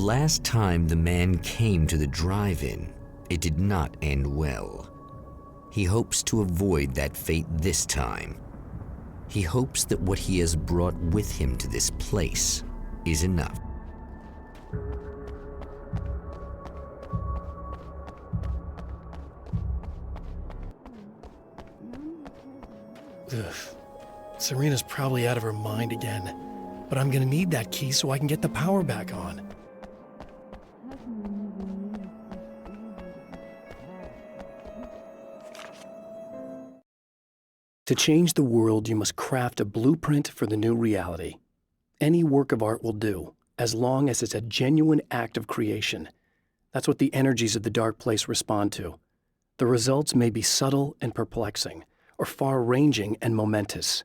last time the man came to the drive-in, it did not end well. He hopes to avoid that fate this time. He hopes that what he has brought with him to this place is enough. Ugh. Serena's probably out of her mind again, but I'm gonna need that key so I can get the power back on. To change the world, you must craft a blueprint for the new reality. Any work of art will do, as long as it's a genuine act of creation. That's what the energies of the dark place respond to. The results may be subtle and perplexing, or far-ranging and momentous.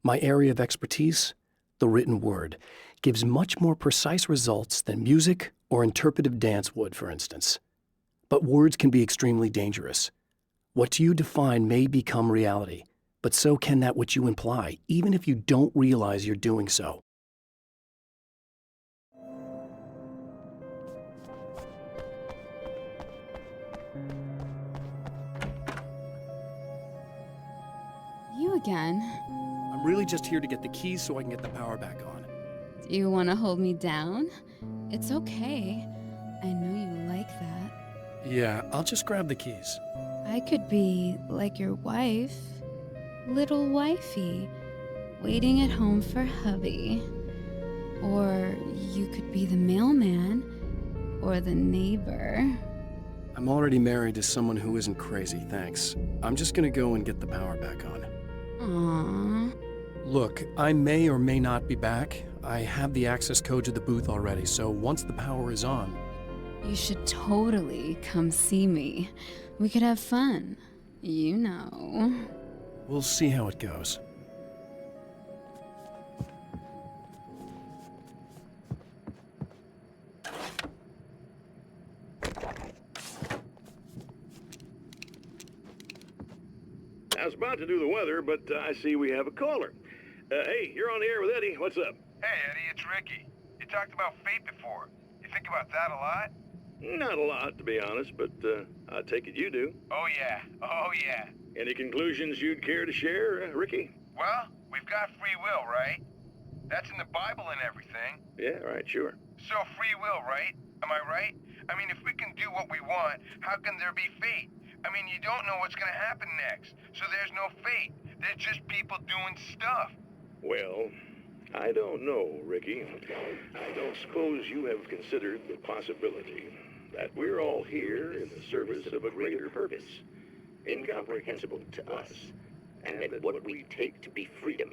My area of expertise, the written word, gives much more precise results than music or interpretive dance would, for instance. But words can be extremely dangerous. What you define may become reality, but so can that which you imply, even if you don't realize you're doing so. You again? I'm really just here to get the keys so I can get the power back on. Do you want to hold me down? It's okay. I know you like that. Yeah, I'll just grab the keys. I could be like your wife, little wifey, waiting at home for hubby. Or you could be the mailman, or the neighbor. I'm already married to someone who isn't crazy, thanks. I'm just gonna go and get the power back on. Aww. Look, I may or may not be back. I have the access code to the booth already, so once the power is on... You should totally come see me. We could have fun. You know. We'll see how it goes. I was about to do the weather, but I see we have a caller. Hey, you're on the air with Eddie. What's up? Hey, Eddie, it's Ricky. You talked about fate before. You think about that a lot? Not a lot, to be honest, but I take it you do. Oh, yeah. Oh, yeah. Any conclusions you'd care to share, Ricky? Well, we've got free will, right? That's in the Bible and everything. Yeah, right, sure. So free will, right? Am I right? I mean, if we can do what we want, how can there be fate? I mean, you don't know what's going to happen next, so there's no fate. There's just people doing stuff. Well, I don't know, Ricky. I don't suppose you have considered the possibility that we're all here in the service of a greater purpose, incomprehensible to us, and that what we take to be freedom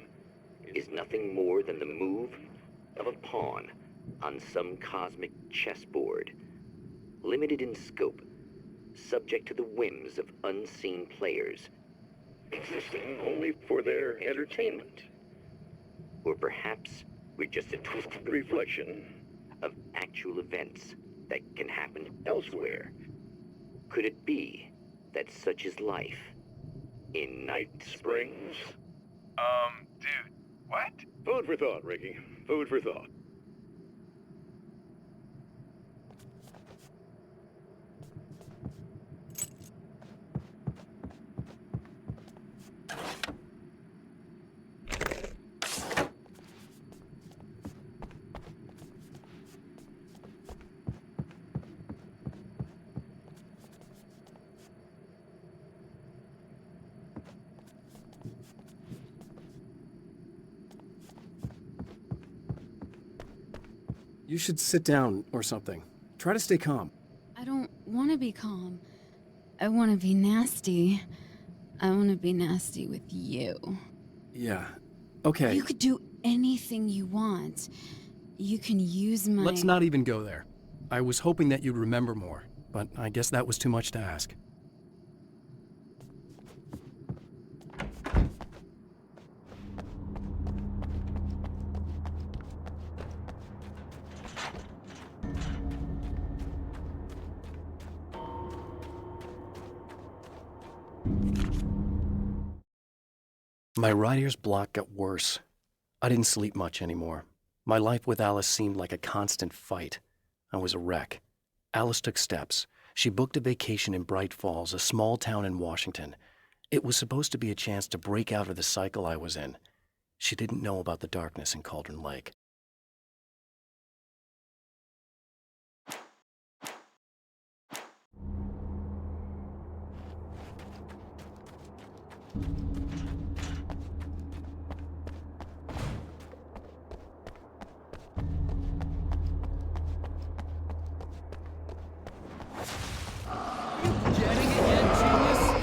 is nothing more than the move of a pawn on some cosmic chessboard, limited in scope, subject to the whims of unseen players, existing only for their entertainment. Or perhaps we're just a twisted reflection of actual events that can happen elsewhere. Could it be that such is life in Night Springs? Dude, what? Food for thought, Ricky. Food for thought. You should sit down or something. Try to stay calm. I don't want to be calm. I want to be nasty. I want to be nasty with you. Yeah, okay. You could do anything you want. You can use my... Let's not even go there. I was hoping that you'd remember more, but I guess that was too much to ask. My writer's block got worse. I didn't sleep much anymore. My life with Alice seemed like a constant fight. I was a wreck. Alice took steps. She booked a vacation in Bright Falls, a small town in Washington. It was supposed to be a chance to break out of the cycle I was in. She didn't know about the darkness in Cauldron Lake. Getting it yet, genius?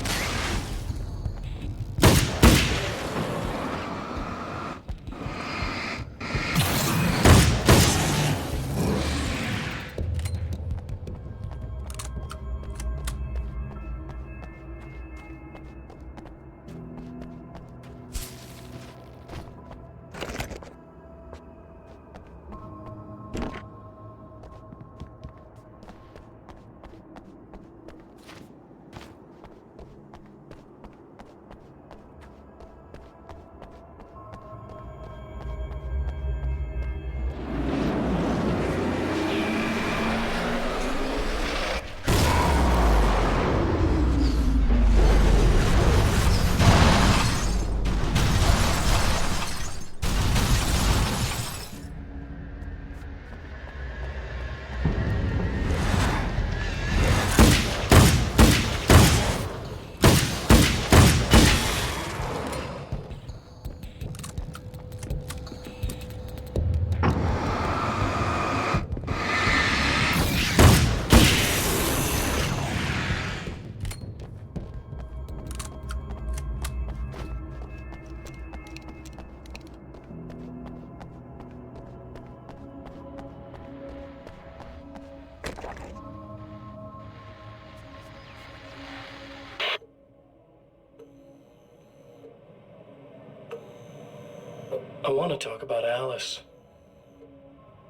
I want to talk about Alice.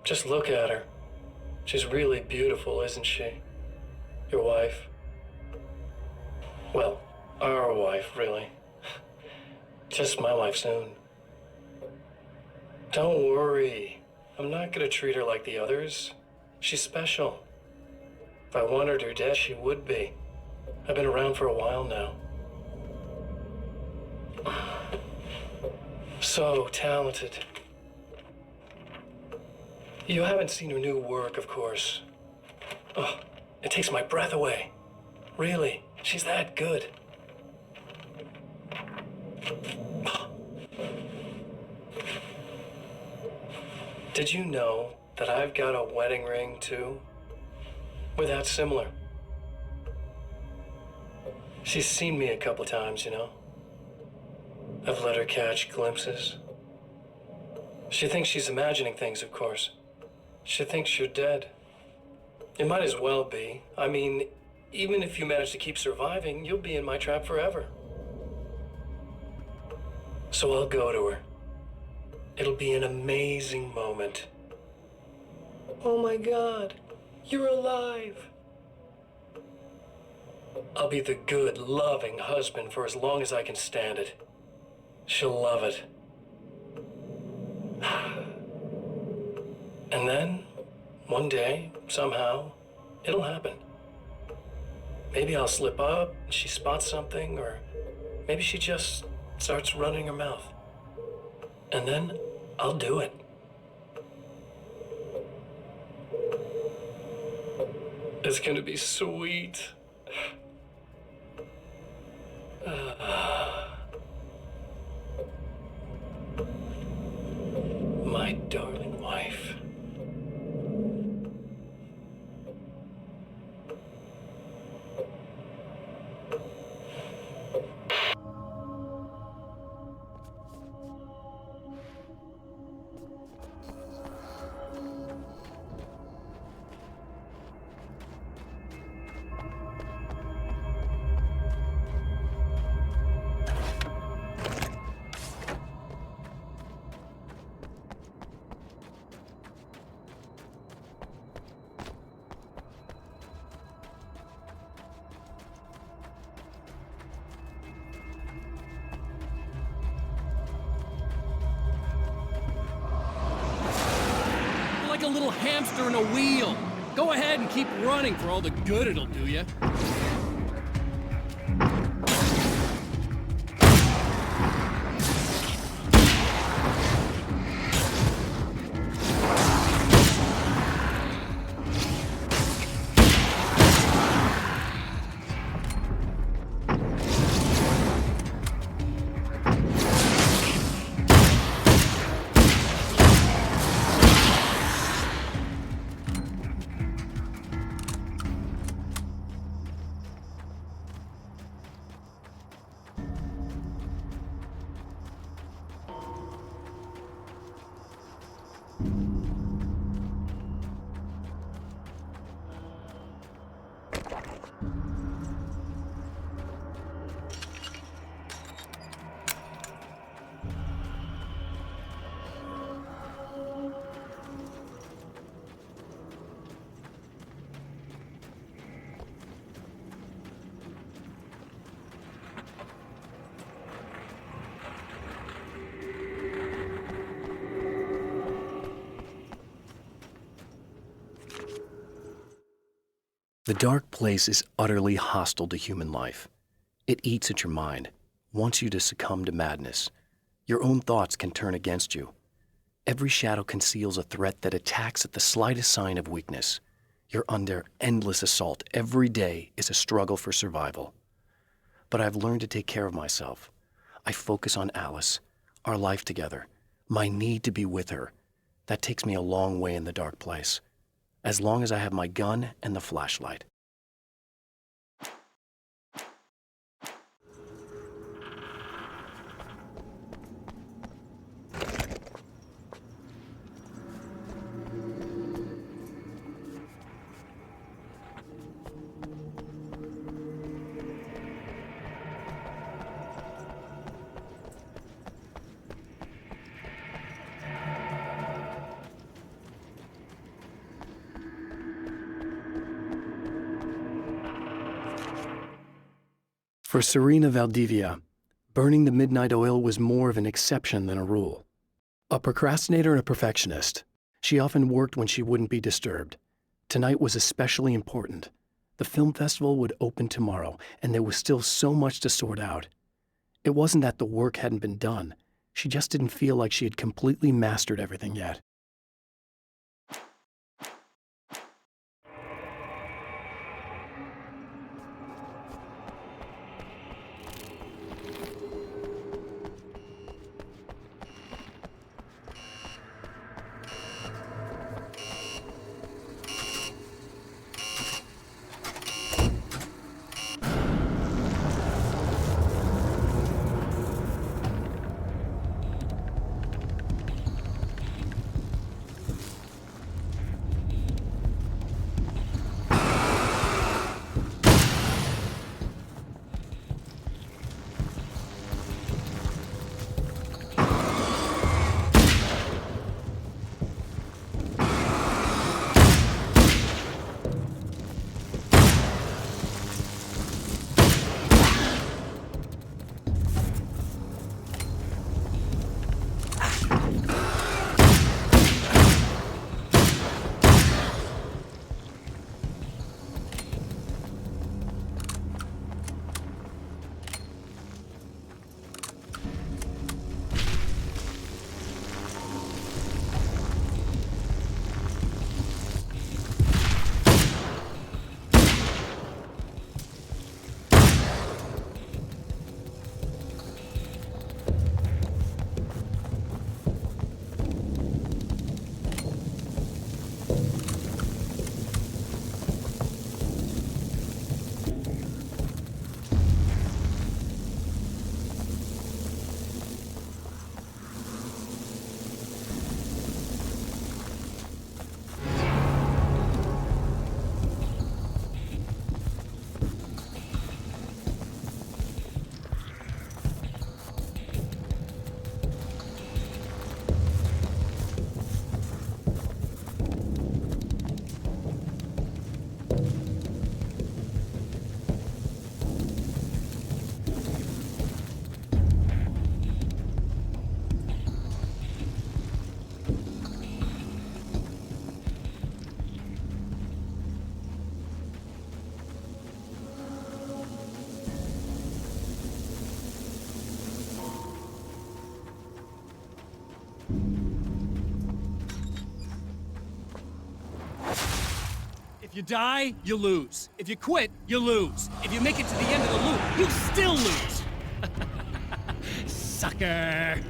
Just look at her. She's really beautiful, isn't she? Your wife. Well, our wife, really. Just my wife soon. Don't worry. I'm not gonna treat her like the others. She's special. If I wanted her dead, she would be. I've been around for a while now. So talented. You haven't seen her new work, of course. Oh, it takes my breath away. Really, she's that good. Did you know that I've got a wedding ring, too? We're that similar. She's seen me a couple times, you know. I've let her catch glimpses. She thinks she's imagining things, of course. She thinks you're dead. It might as well be. I mean, even if you manage to keep surviving, you'll be in my trap forever. So I'll go to her. It'll be an amazing moment. Oh my God, you're alive. I'll be the good, loving husband for as long as I can stand it. She'll love it. And then, one day, somehow, it'll happen. Maybe I'll slip up, and she spots something, or maybe she just starts running her mouth. And then, I'll do it. It's gonna be sweet. My darling wife. Like a little hamster in a wheel. Go ahead and keep running for all the good it'll do you. The dark place is utterly hostile to human life. It eats at your mind, wants you to succumb to madness. Your own thoughts can turn against you. Every shadow conceals a threat that attacks at the slightest sign of weakness. You're under endless assault. Every day is a struggle for survival. But I've learned to take care of myself. I focus on Alice, our life together, my need to be with her. That takes me a long way in the dark place. As long as I have my gun and the flashlight. For Serena Valdivia, burning the midnight oil was more of an exception than a rule. A procrastinator and a perfectionist, she often worked when she wouldn't be disturbed. Tonight was especially important. The film festival would open tomorrow, and there was still so much to sort out. It wasn't that the work hadn't been done. She just didn't feel like she had completely mastered everything yet. If you die, you lose. If you quit, you lose. If you make it to the end of the loop, you still lose. Sucker.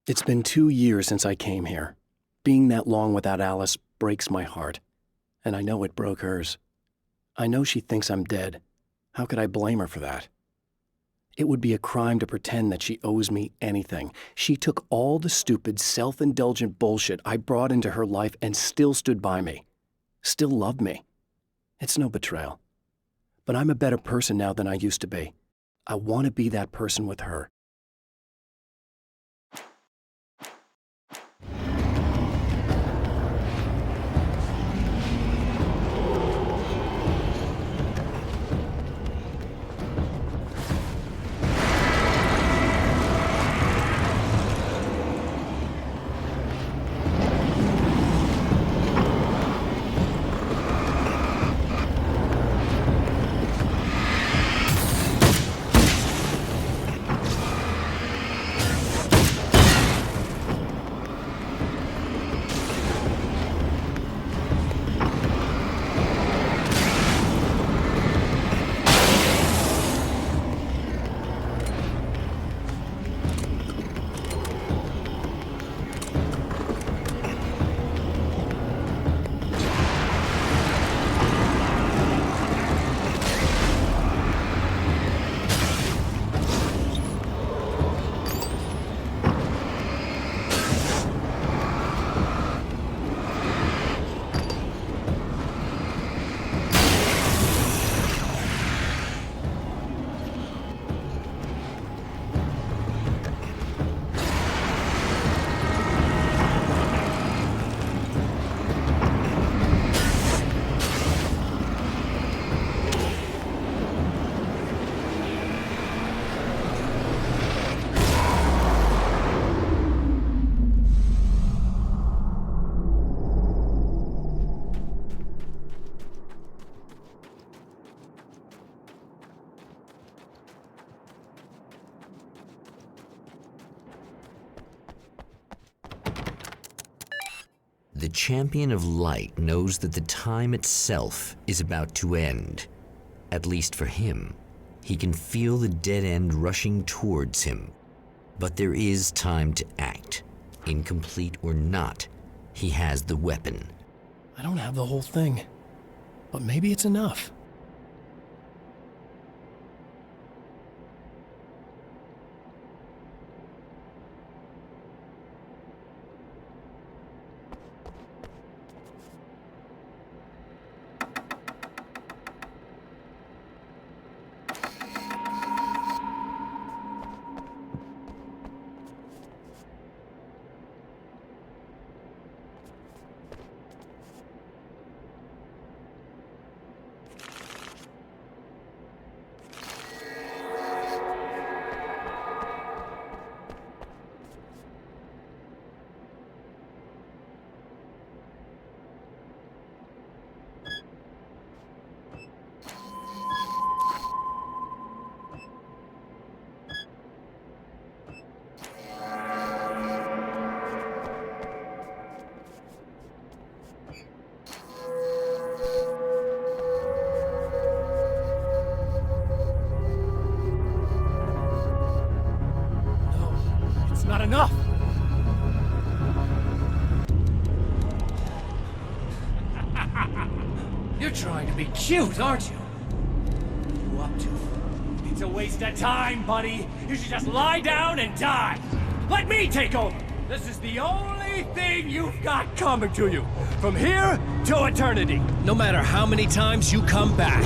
It's been 2 years since I came here. Being that long without Alice breaks my heart, and I know it broke hers. I know she thinks I'm dead. How could I blame her for that? It would be a crime to pretend that she owes me anything. She took all the stupid, self-indulgent bullshit I brought into her life and still stood by me. Still loved me. It's no betrayal. But I'm a better person now than I used to be. I want to be that person with her. The champion of light knows that the time itself is about to end. At least for him. He can feel the dead end rushing towards him. But there is time to act. Incomplete or not, he has the weapon. I don't have the whole thing, but maybe it's enough. You're trying to be cute, aren't you? What are you up to? It's a waste of time, buddy. You should just lie down and die. Let me take over. This is the only thing you've got coming to you. From here to eternity. No matter how many times you come back.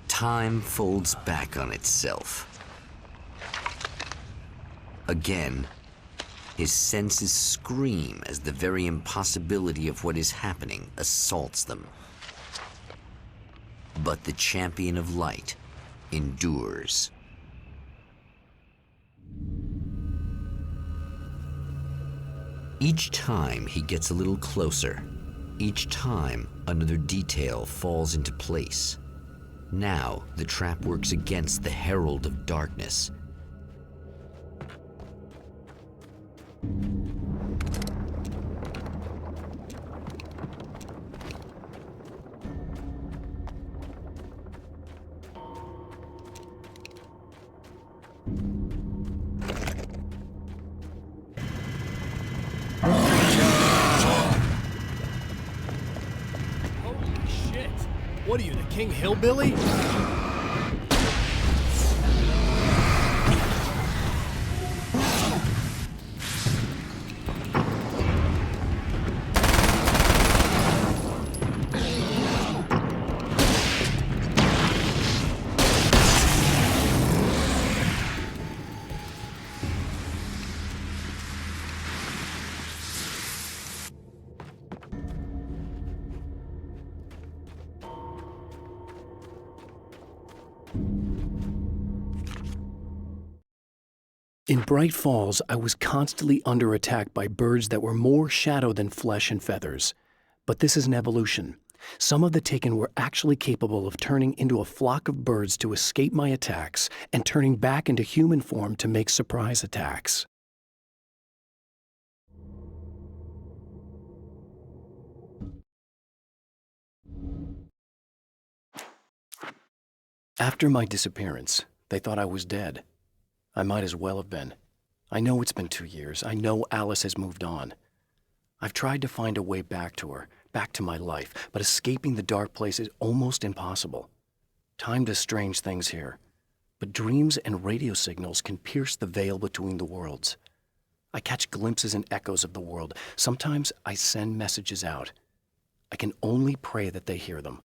Time folds back on itself. Again, his senses scream as the very impossibility of what is happening assaults them. But the champion of light endures. Each time he gets a little closer, each time another detail falls into place. Now the trap works against the Herald of Darkness. Holy shit. What are you, the King Hillbilly? In Bright Falls, I was constantly under attack by birds that were more shadow than flesh and feathers. But this is an evolution. Some of the Taken were actually capable of turning into a flock of birds to escape my attacks and turning back into human form to make surprise attacks. After my disappearance, they thought I was dead. I might as well have been. I know it's been 2 years. I know Alice has moved on. I've tried to find a way back to her, back to my life, but escaping the dark place is almost impossible. Time does strange things here, but dreams and radio signals can pierce the veil between the worlds. I catch glimpses and echoes of the world. Sometimes I send messages out. I can only pray that they hear them.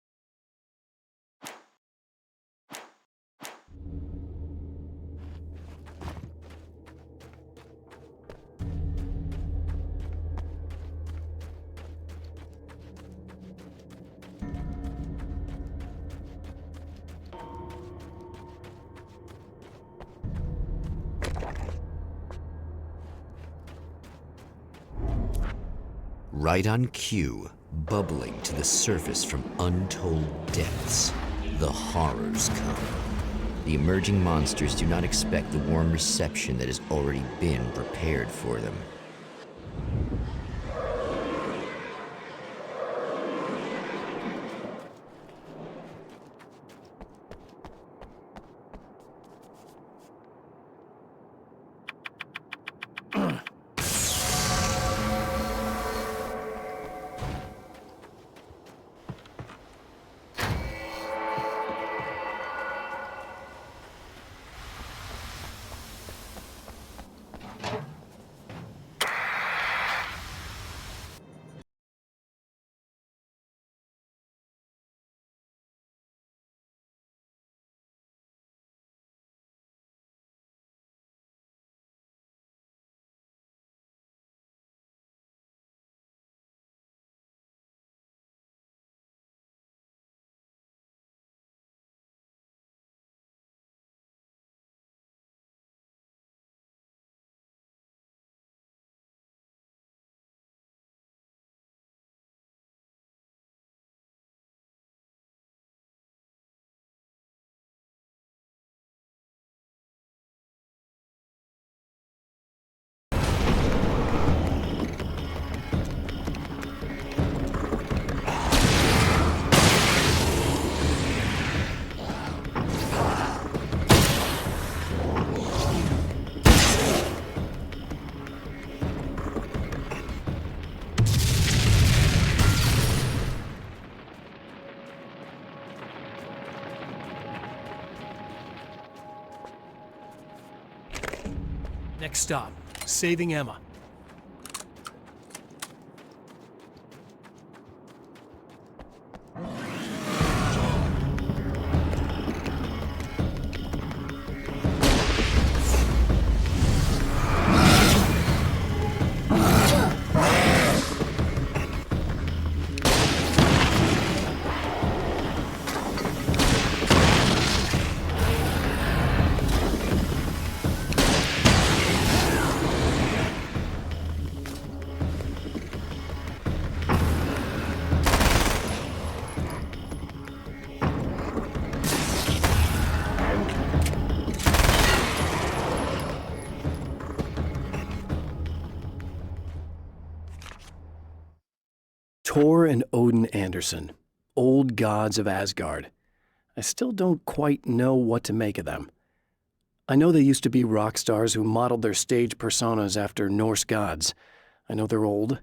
Right on cue, bubbling to the surface from untold depths, the horrors come. The emerging monsters do not expect the warm reception that has already been prepared for them. Next stop, saving Emma. Thor and Odin Anderson, old gods of Asgard. I still don't quite know what to make of them. I know they used to be rock stars who modeled their stage personas after Norse gods. I know they're old.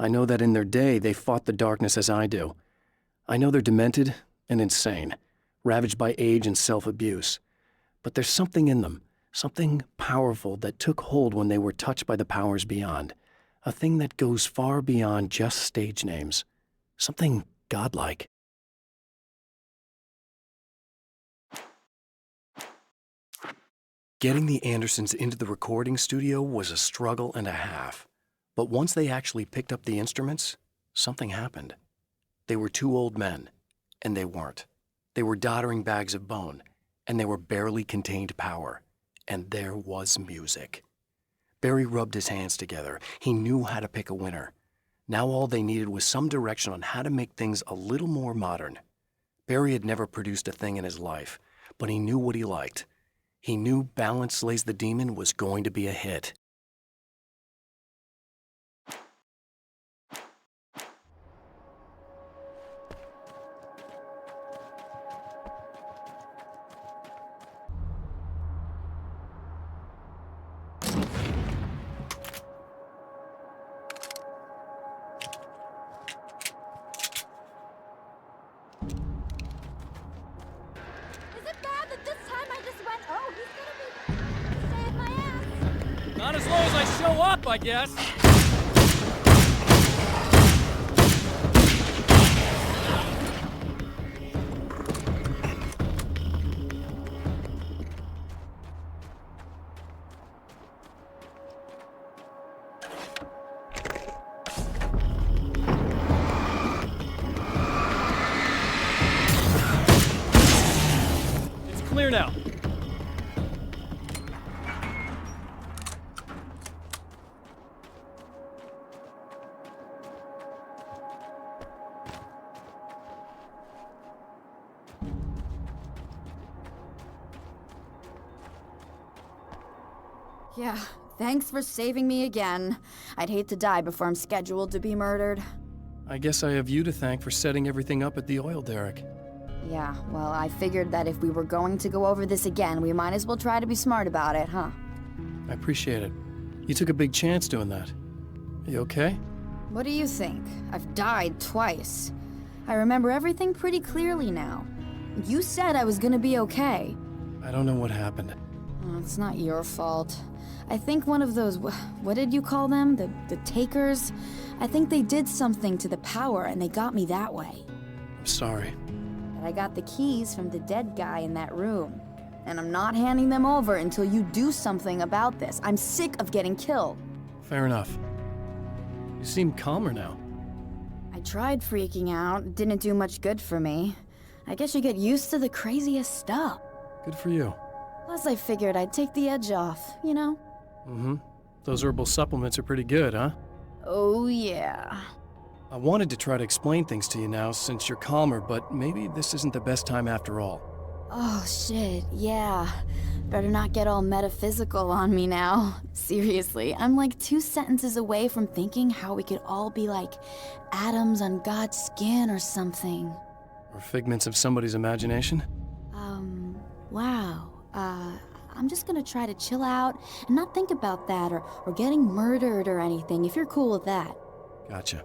I know that in their day they fought the darkness as I do. I know they're demented and insane, ravaged by age and self-abuse. But there's something in them, something powerful that took hold when they were touched by the powers beyond. A thing that goes far beyond just stage names. Something godlike. Getting the Andersons into the recording studio was a struggle and a half. But once they actually picked up the instruments, something happened. They were two old men, and they weren't. They were doddering bags of bone, and they were barely contained power. And there was music. Barry rubbed his hands together. He knew how to pick a winner. Now all they needed was some direction on how to make things a little more modern. Barry had never produced a thing in his life, but he knew what he liked. He knew Balance Slays the Demon was going to be a hit. Not as long as I show up, I guess. It's clear now. Yeah, thanks for saving me again. I'd hate to die before I'm scheduled to be murdered. I guess I have you to thank for setting everything up at the oil derrick. Yeah, well, I figured that if we were going to go over this again, we might as well try to be smart about it, huh? I appreciate it. You took a big chance doing that. You okay? What do you think? I've died twice. I remember everything pretty clearly now. You said I was gonna be okay. I don't know what happened. Oh, it's not your fault. I think one of those, what did you call them? The takers? I think they did something to the power and they got me that way. I'm sorry. But I got the keys from the dead guy in that room. And I'm not handing them over until you do something about this. I'm sick of getting killed. Fair enough. You seem calmer now. I tried freaking out. It didn't do much good for me. I guess you get used to the craziest stuff. Good for you. Plus I figured I'd take the edge off, you know? Mm-hmm. Those herbal supplements are pretty good, huh? Oh yeah. I wanted to try to explain things to you now since you're calmer, but maybe this isn't the best time after all. Oh shit, yeah. Better not get all metaphysical on me now. Seriously, I'm like 2 sentences away from thinking how we could all be like atoms on God's skin or something. Or figments of somebody's imagination? Wow. I'm just gonna try to chill out and not think about that or getting murdered or anything, if you're cool with that. Gotcha.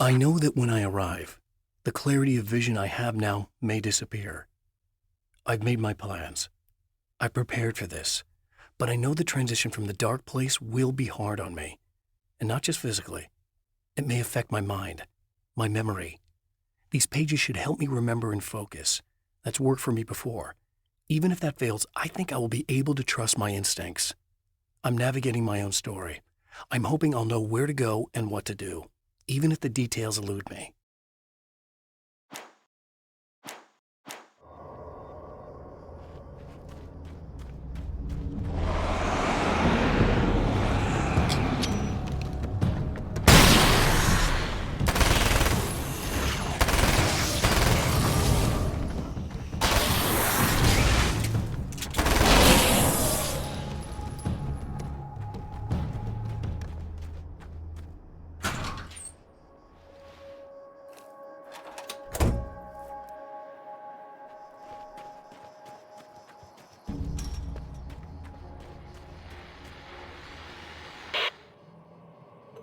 I know that when I arrive, the clarity of vision I have now may disappear. I've made my plans. I've prepared for this, but I know the transition from the dark place will be hard on me, and not just physically. It may affect my mind, my memory. These pages should help me remember and focus. That's worked for me before. Even if that fails, I think I will be able to trust my instincts. I'm navigating my own story. I'm hoping I'll know where to go and what to do, even if the details elude me.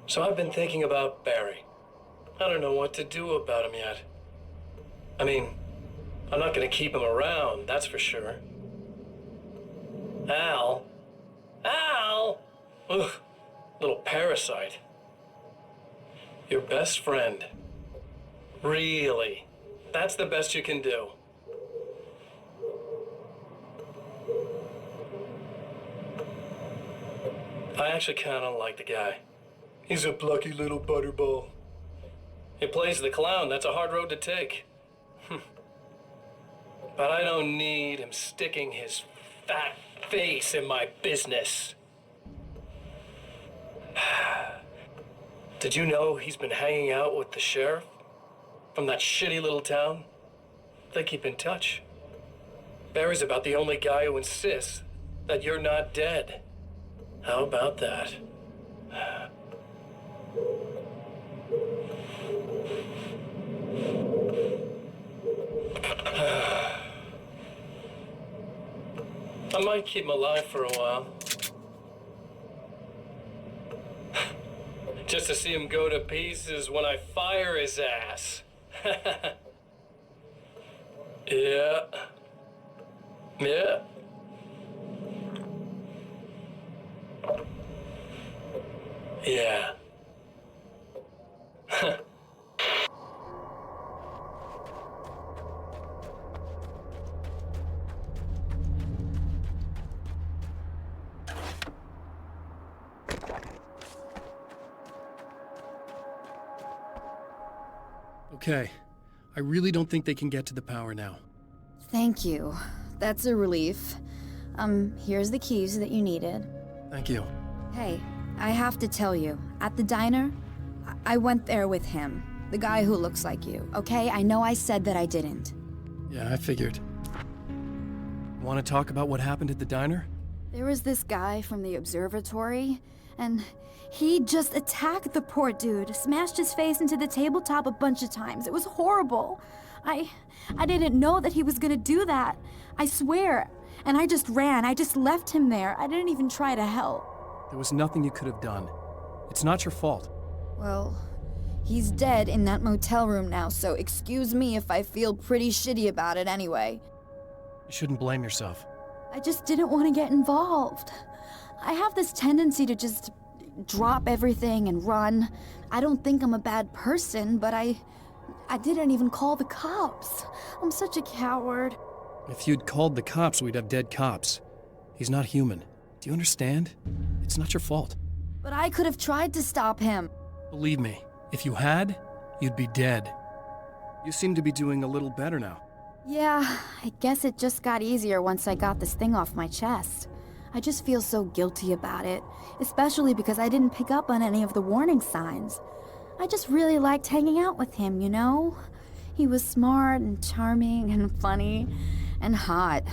So I've been thinking about Barry. I don't know what to do about him yet. I mean, I'm not gonna keep him around, that's for sure. Al? Al! Ugh, little parasite. Your best friend. Really? That's the best you can do? I actually kinda like the guy. He's a plucky little butterball. He plays the clown. That's a hard road to take. But I don't need him sticking his fat face in my business. Did you know he's been hanging out with the sheriff from that shitty little town? They keep in touch. Barry's about the only guy who insists that you're not dead. How about that? I might keep him alive for a while. Just to see him go to pieces when I fire his ass. Yeah. Yeah. Yeah. Okay. I really don't think they can get to the power now. Thank you. That's a relief. Here's the keys that you needed. Thank you. Hey, I have to tell you, at the diner, I went there with him. The guy who looks like you, okay? I know I said that I didn't. Yeah, I figured. Want to talk about what happened at the diner? There was this guy from the observatory, and he just attacked the poor dude, smashed his face into the tabletop a bunch of times. It was horrible. I didn't know that he was gonna do that. I swear. And I just ran. I just left him there. I didn't even try to help. There was nothing you could have done. It's not your fault. Well, he's dead in that motel room now, so excuse me if I feel pretty shitty about it anyway. You shouldn't blame yourself. I just didn't want to get involved. I have this tendency to just drop everything and run. I don't think I'm a bad person, but I didn't even call the cops. I'm such a coward. If you'd called the cops, we'd have dead cops. He's not human. Do you understand? It's not your fault. But I could have tried to stop him. Believe me, if you had, you'd be dead. You seem to be doing a little better now. Yeah, I guess it just got easier once I got this thing off my chest. I just feel so guilty about it, especially because I didn't pick up on any of the warning signs. I just really liked hanging out with him, you know? He was smart and charming and funny and hot.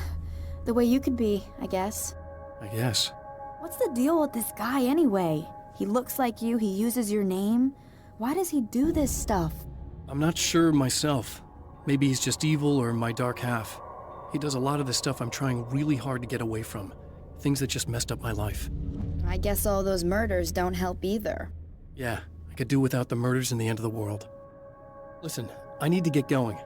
The way you could be, I guess. I guess. What's the deal with this guy anyway? He looks like you, he uses your name. Why does he do this stuff? I'm not sure myself. Maybe he's just evil or my dark half. He does a lot of the stuff I'm trying really hard to get away from. Things that just messed up my life. I guess all those murders don't help either. Yeah, I could do without the murders and the end of the world. Listen, I need to get going.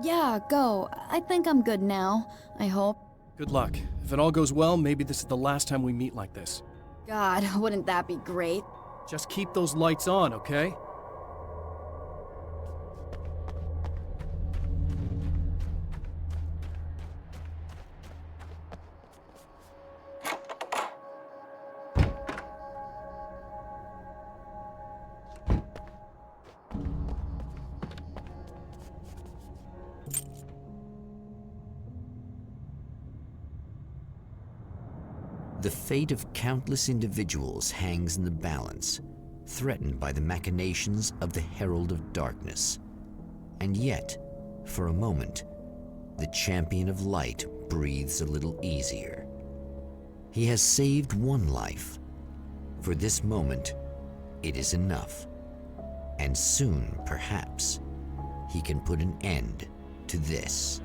Yeah, go. I think I'm good now. I hope. Good luck. If it all goes well, maybe this is the last time we meet like this. God, wouldn't that be great? Just keep those lights on, okay? The fate of countless individuals hangs in the balance, threatened by the machinations of the Herald of Darkness. And yet, for a moment, the champion of light breathes a little easier. He has saved one life. For this moment, it is enough. And soon, perhaps, he can put an end to this.